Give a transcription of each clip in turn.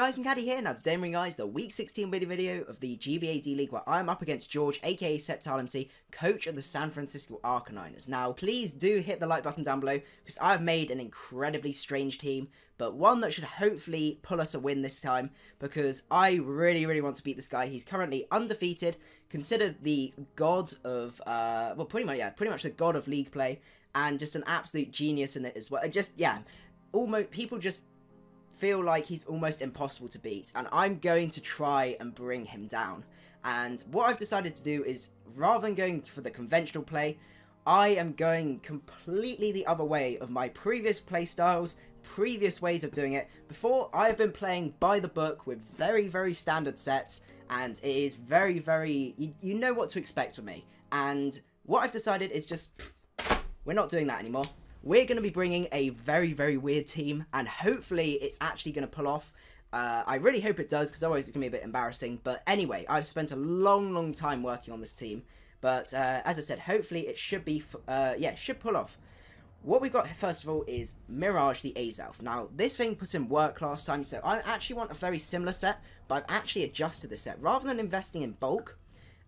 guys, macadii here. Now today I'm bringing guys the week 16 video of the GBA D-League where I'm up against George, aka SceptileMC, coach of the San Francisco Arcaniners. Now please do hit the like button down below because I've made an incredibly strange team, but one that should hopefully pull us a win this time because I really want to beat this guy. He's currently undefeated, considered the god of, well pretty much the god of league play, and just an absolute genius in it as well. Almost people just feel like he's almost impossible to beat, and I'm going to try and bring him down. And what I've decided to do is, rather than going for the conventional play, I am going completely the other way of my previous play styles, previous ways of doing it. Before, I've been playing by the book with very standard sets, and it is very you know what to expect from me. And what I've decided is just, we're not doing that anymore. We're going to be bringing a very weird team, and hopefully it's actually going to pull off. I really hope it does, because otherwise it's going to be a bit embarrassing. But anyway, I've spent a long time working on this team. But as I said, hopefully it should be, it should pull off. What we've got first of all is Mirage the Azelf. Now, this thing put in work last time, so I actually want a very similar set, but I've actually adjusted the set. Rather than investing in bulk,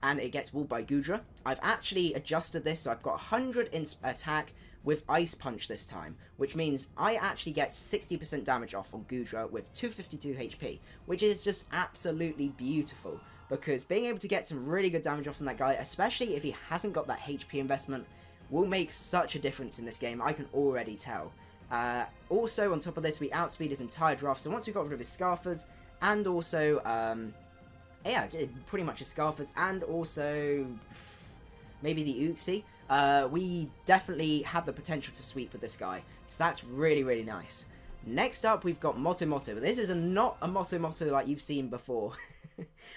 and it gets walled by Goodra, I've actually adjusted this, so I've got 100 in attack, with Ice Punch this time, which means I actually get 60% damage off on Goodra with 252 HP, which is just absolutely beautiful, because being able to get some really good damage off on that guy, especially if he hasn't got that HP investment, will make such a difference in this game, I can already tell. Also, on top of this, we outspeed his entire draft, so once we got rid of his Scarfers, and also, pretty much his Scarfers, and also maybe the Uxie, we definitely have the potential to sweep with this guy. So that's really nice. Next up, we've got Matamata. This is not a Matamata like you've seen before.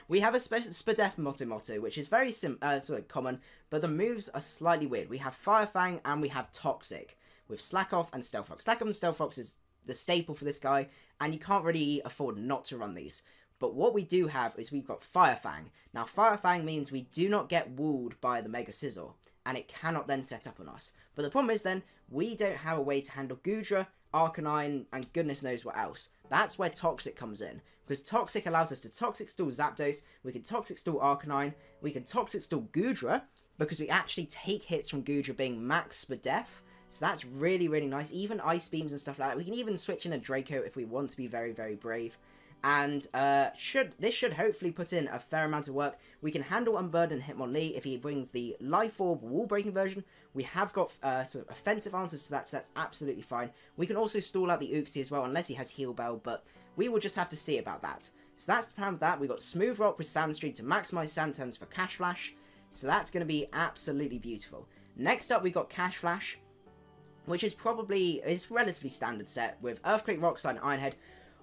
We have a Spadef Matamata, which is very sort of common, but the moves are slightly weird. We have Fire Fang and we have Toxic, with Slack Off and Stealth Fox. Slack Off and Stealth Fox is the staple for this guy, and you can't really afford not to run these. But what we do have is we've got Fire Fang. Now, Fire Fang means we do not get walled by the Mega Scizor, and it cannot then set up on us. But the problem is then, we don't have a way to handle Goodra, Arcanine, and goodness knows what else. That's where Toxic comes in, because Toxic allows us to Toxic Stall Zapdos, we can Toxic Stall Arcanine, we can Toxic Stall Goodra, because we actually take hits from Goodra being max Spadef. So that's really nice. Even Ice Beams and stuff like that. We can even switch in a Draco if we want to be very brave. And this should hopefully put in a fair amount of work. We can handle Unburden Hitmonlee if he brings the Life Orb wall breaking version. We have got sort of offensive answers to that, so that's absolutely fine. We can also stall out the Uxie as well, unless he has Heal Bell, but we will just have to see about that. So that's the plan with that. We've got Smooth Rock with Sandstream to maximize Sand turns for Cash Flash. So that's going to be absolutely beautiful. Next up, we got Cash Flash, which is relatively standard set with Earthquake, Rock Slide, and Iron Head.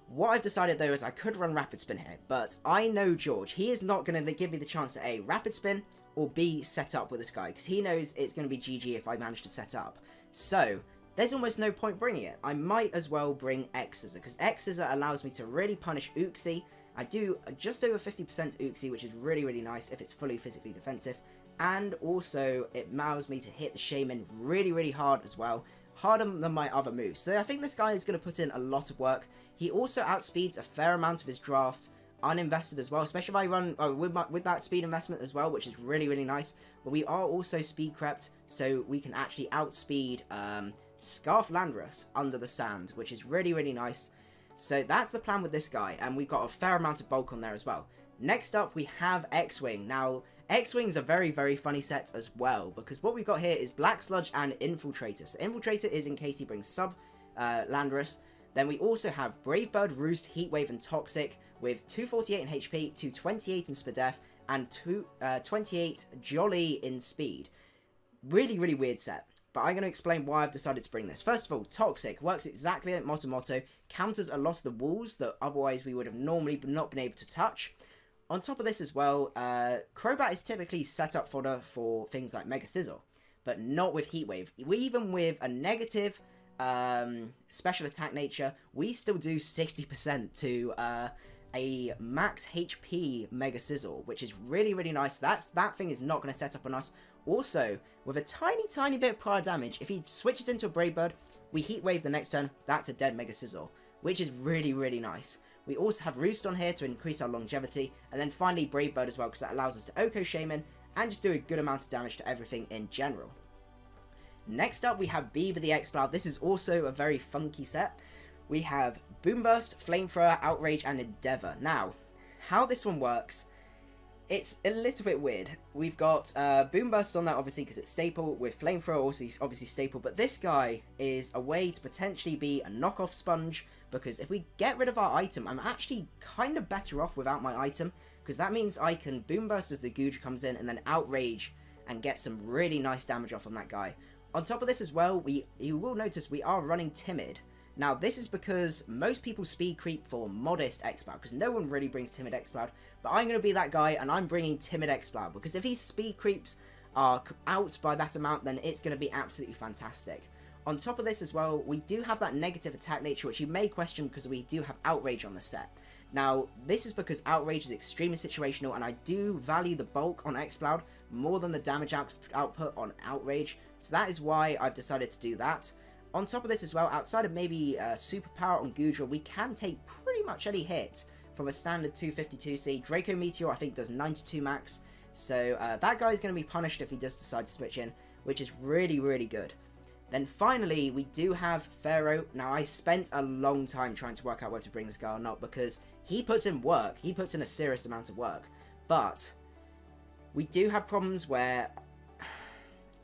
What I've decided though is I could run Rapid Spin here, but I know George. He is not going to give me the chance to A, Rapid Spin, or B, set up with this guy, because he knows it's going to be GG if I manage to set up. So, there's almost no point bringing it. I might as well bring X-Scissor, because X-Scissor allows me to really punish Uxie. I do just over 50% Uxie, which is really nice if it's fully physically defensive, and also it allows me to hit the Shaymin really hard as well. Harder than my other moves. So I think this guy is going to put in a lot of work. He also outspeeds a fair amount of his draft uninvested as well, especially if I run with that speed investment as well, which is really nice. But we are also speed crept, so we can actually outspeed Scarf Landorus under the sand, which is really nice. So that's the plan with this guy, and we've got a fair amount of bulk on there as well. Next up, we have XWing. Now, X-Wing's a very funny set as well, because what we've got here is Black Sludge and Infiltrator. So Infiltrator is in case he brings sub Landorus. Then we also have Brave Bird, Roost, Heatwave, and Toxic with 248 in HP, 228 in Spadef, and 28 Jolly in Speed. Really weird set, but I'm going to explain why I've decided to bring this. First of all, Toxic works exactly like Matamata, counters a lot of the walls that otherwise we would have normally not been able to touch. On top of this as well, Crobat is typically set up fodder for things like Mega Scizor, but not with Heatwave. Even with a negative special attack nature, we still do 60% to a max HP Mega Scizor, which is really nice. That thing is not going to set up on us. Also, with a tiny bit of prior damage, if he switches into a Brave Bird, we Heatwave the next turn, that's a dead Mega Scizor, which is really nice. We also have Roost on here to increase our longevity, and then finally Brave Bird as well, because that allows us to OHKO Shaymin and just do a good amount of damage to everything in general. Next up, we have Beaver the Exploud. This is also a very funky set. We have Boomburst, Flamethrower, Outrage, and Endeavour. Now, how this one works, it's a little bit weird. We've got Boomburst on that, obviously, because it's staple, with Flamethrower also obviously staple, but this guy is a way to potentially be a knockoff sponge, because if we get rid of our item, I'm actually kind of better off without my item, because that means I can Boomburst as the Goodra comes in, and then Outrage and get some really nice damage off on that guy. On top of this as well, you will notice we are running Timid. Now, this is because most people speed creep for Modest Exploud, because no one really brings Timid Exploud, but I'm going to be that guy, and I'm bringing Timid Exploud, because if his speed creeps are out by that amount, then it's going to be absolutely fantastic. On top of this as well, we do have that negative attack nature, which you may question because we do have Outrage on the set. Now, this is because Outrage is extremely situational, and I do value the bulk on Exploud more than the damage output on Outrage, so that is why I've decided to do that. On top of this as well, outside of maybe Superpower on Goodra, we can take pretty much any hit from a standard 252C. Draco Meteor, I think, does 92 max, so that guy is going to be punished if he does decide to switch in, which is really, really good. Then finally, we do have Pharaoh. Now, I spent a long time trying to work out where to bring this guy or not, because he puts in work. He puts in a serious amount of work. But we do have problems where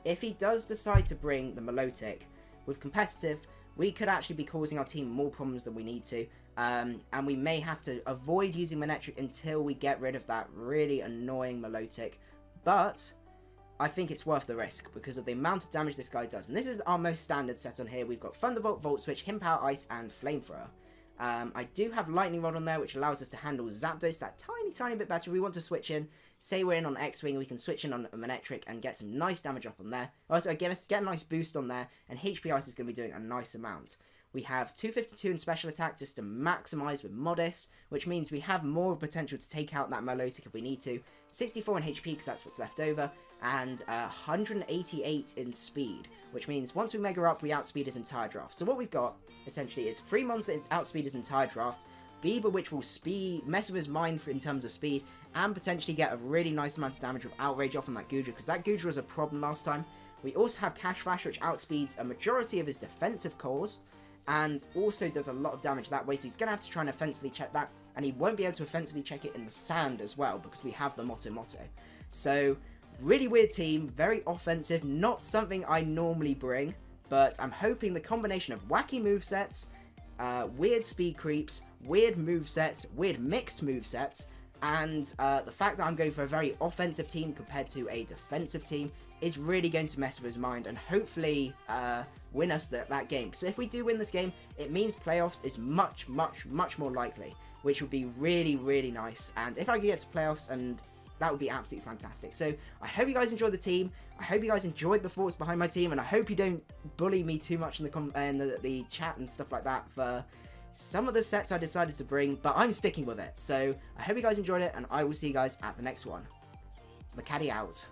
if he does decide to bring the Milotic, with competitive, we could actually be causing our team more problems than we need to. And we may have to avoid using Manectric until we get rid of that really annoying Milotic. But I think it's worth the risk because of the amount of damage this guy does. And this is our most standard set on here. We've got Thunderbolt, Volt Switch, Himpower, Ice, and Flamethrower. I do have Lightning Rod on there, which allows us to handle Zapdos that tiny bit better. We want to switch in. Say we're in on XWing, we can switch in on a Manectric and get some nice damage off on there. Also, get a nice boost on there, and HP Ice is going to be doing a nice amount. We have 252 in Special Attack just to maximise with Modest, which means we have more potential to take out that Milotic if we need to. 64 in HP because that's what's left over, and 188 in Speed, which means once we Mega Up, we outspeed his entire draft. So what we've got, essentially, is 3 monsters that outspeed his entire draft, Beaver, which will mess with his mind in terms of speed, and potentially get a really nice amount of damage with Outrage off on that Goodra, because that Goodra was a problem last time. We also have Cash Flash, which outspeeds a majority of his defensive cores, and also does a lot of damage that way, so he's going to have to try and offensively check that, and he won't be able to offensively check it in the sand as well, because we have the Matamata. So, really weird team, very offensive, not something I normally bring, but I'm hoping the combination of wacky movesets, weird speed creeps, weird movesets, weird mixed movesets, and the fact that I'm going for a very offensive team compared to a defensive team is really going to mess with his mind and hopefully win us that game. So if we do win this game, it means playoffs is much more likely, which would be really, really nice. And if I could get to playoffs, and that would be absolutely fantastic. So I hope you guys enjoyed the team. I hope you guys enjoyed the thoughts behind my team, and I hope you don't bully me too much in the chat and stuff like that for some of the sets I decided to bring, but I'm sticking with it. So I hope you guys enjoyed it, and I will see you guys at the next one. Macadii out.